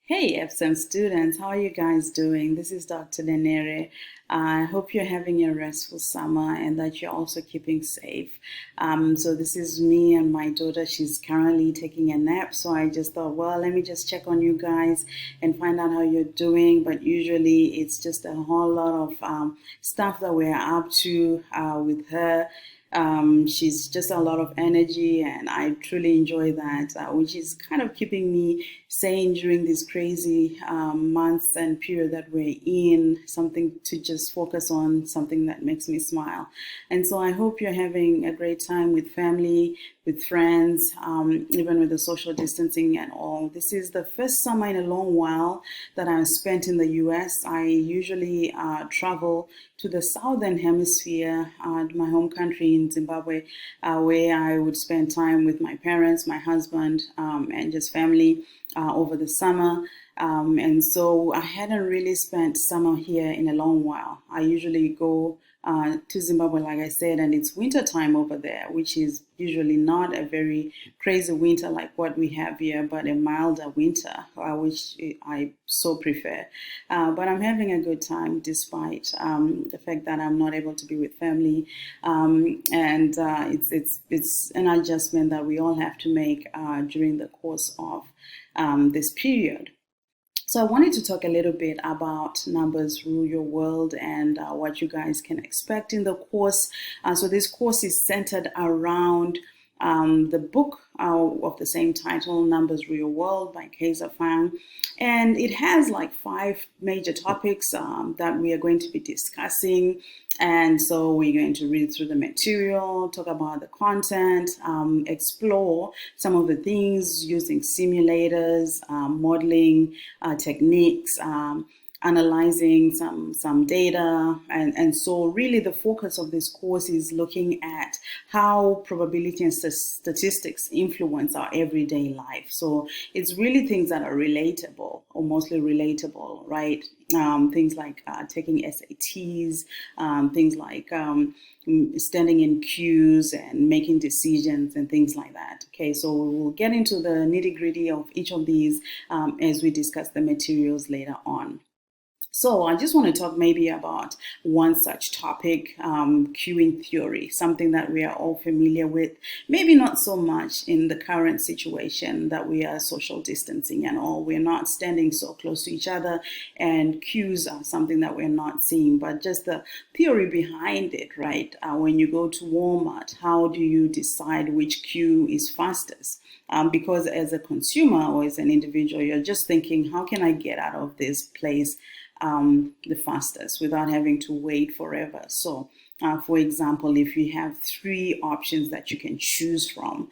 Hey, FSEM students, how are you guys doing? This is Dr. Denere. I hope you're having a restful summer and that you're also keeping safe. So this is me and my daughter. She's currently taking a nap. So I just thought, well, let me just check on you guys and find out how you're doing. But usually it's just a whole lot of stuff that we're up to with her. She's just a lot of energy, and I truly enjoy that, which is kind of keeping me sane during this crazy months and period that we're in. Something to just focus on, something that makes me smile. And so I hope you're having a great time with family, with friends, even with the social distancing and all. This is the first summer in a long while that I've spent in the US. I usually travel to the southern hemisphere, my home country in Zimbabwe, where I would spend time with my parents, my husband, and just family over the summer. And so I hadn't really spent summer here in a long while. I usually go to Zimbabwe, like I said, and it's winter time over there, which is usually not a very crazy winter like what we have here, but a milder winter, which I so prefer. But I'm having a good time despite the fact that I'm not able to be with family, and it's an adjustment that we all have to make during the course of this period. So I wanted to talk a little bit about numbers rule your world and what you guys can expect in the course. So this course is centered around the book of the same title, Numbers Rule Your World by Kaiser Fang. And it has like 5 major topics that we are going to be discussing. And so we're going to read through the material, talk about the content, explore some of the things using simulators, modeling techniques, analyzing some data. And so really the focus of this course is looking at how probability and statistics influence our everyday life. So it's really things that are relatable or mostly relatable, right? Things like taking SATs, things like standing in queues and making decisions and things like that. Okay, so we'll get into the nitty-gritty of each of these as we discuss the materials later on. So I just want to talk maybe about one such topic, queuing theory, something that we are all familiar with, maybe not so much in the current situation that we are social distancing and all. We're not standing so close to each other, and queues are something that we're not seeing, but just the theory behind it, right? When you go to Walmart, how do you decide which queue is fastest? Because as a consumer or as an individual, you're just thinking, how can I get out of this place the fastest without having to wait forever? So, for example, if you have 3 options that you can choose from,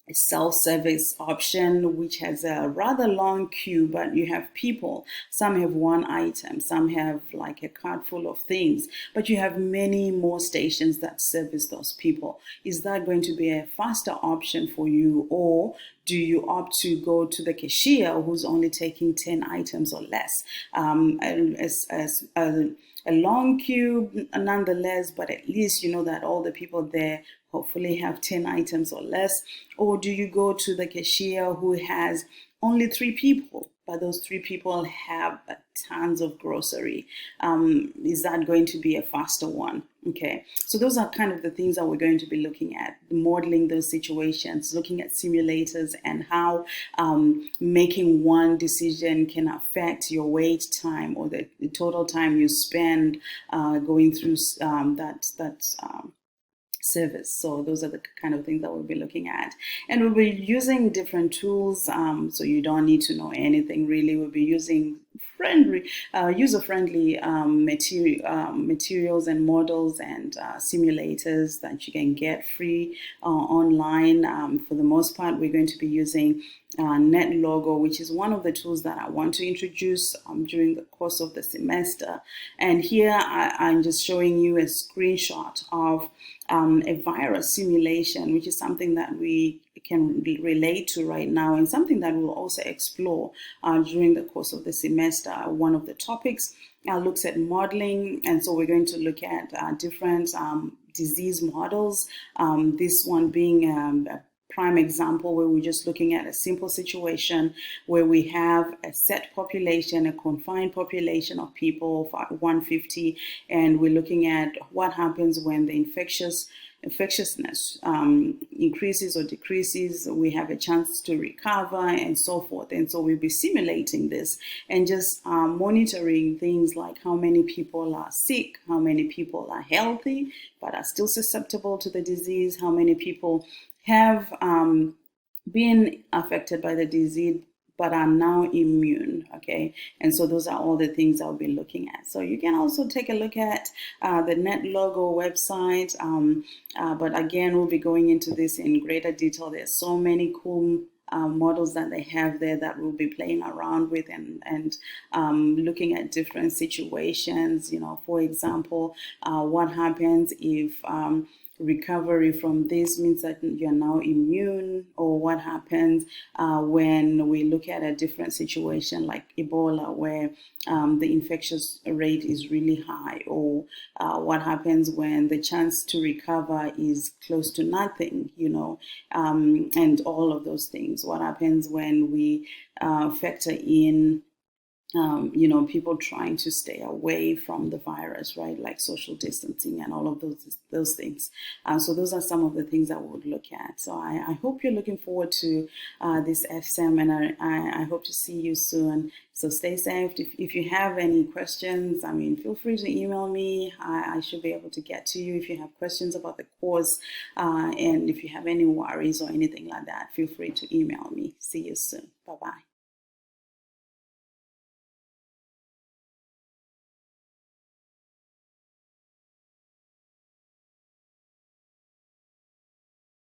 a self-service option which has a rather long queue, but you have people. Some have 1 item, some have like a cart full of things, but you have many more stations that service those people. Is that going to be a faster option for you, or do you opt to go to the cashier who's only taking 10 items or less? As a long queue nonetheless, but at least you know that all the people there hopefully have 10 items or less. Or do you go to the cashier who has only 3 people, but those 3 people have tons of grocery? Is that going to be a faster one? Okay, so those are kind of the things that we're going to be looking at, modeling those situations, looking at simulators and how making one decision can affect your wait time or the total time you spend going through that service. So those are the kind of things that we'll be looking at, and we'll be using different tools. So you don't need to know anything really. We'll be using user-friendly materials and models and simulators that you can get free online. For the most part, we're going to be using NetLogo, which is one of the tools that I want to introduce during the course of the semester. And here I'm just showing you a screenshot of a virus simulation, which is something that we can relate to right now and something that we'll also explore during the course of the semester. One of the topics looks at modeling, and so we're going to look at different disease models. This one being prime example where we're just looking at a simple situation where we have a set population, a confined population of people, 150, and we're looking at what happens when the infectiousness increases or decreases. We have a chance to recover and so forth. And so we'll be simulating this and just monitoring things like how many people are sick, how many people are healthy but are still susceptible to the disease, how many people have been affected by the disease but are now immune, okay? And so those are all the things I'll be looking at. So you can also take a look at the NetLogo website, but again, we'll be going into this in greater detail. There's so many cool models that they have there that we'll be playing around with and looking at different situations. You know, for example, what happens if recovery from this means that you're now immune, or what happens when we look at a different situation like Ebola where the infectious rate is really high, or what happens when the chance to recover is close to nothing, you know, and all of those things. What happens when we factor in you know, people trying to stay away from the virus, right? Like social distancing and all of those things. So those are some of the things I would look at. So I hope you're looking forward to this FSEM, and I hope to see you soon. So stay safe. If you have any questions, I mean, feel free to email me. I should be able to get to you if you have questions about the course. And if you have any worries or anything like that, feel free to email me. See you soon. Bye-bye.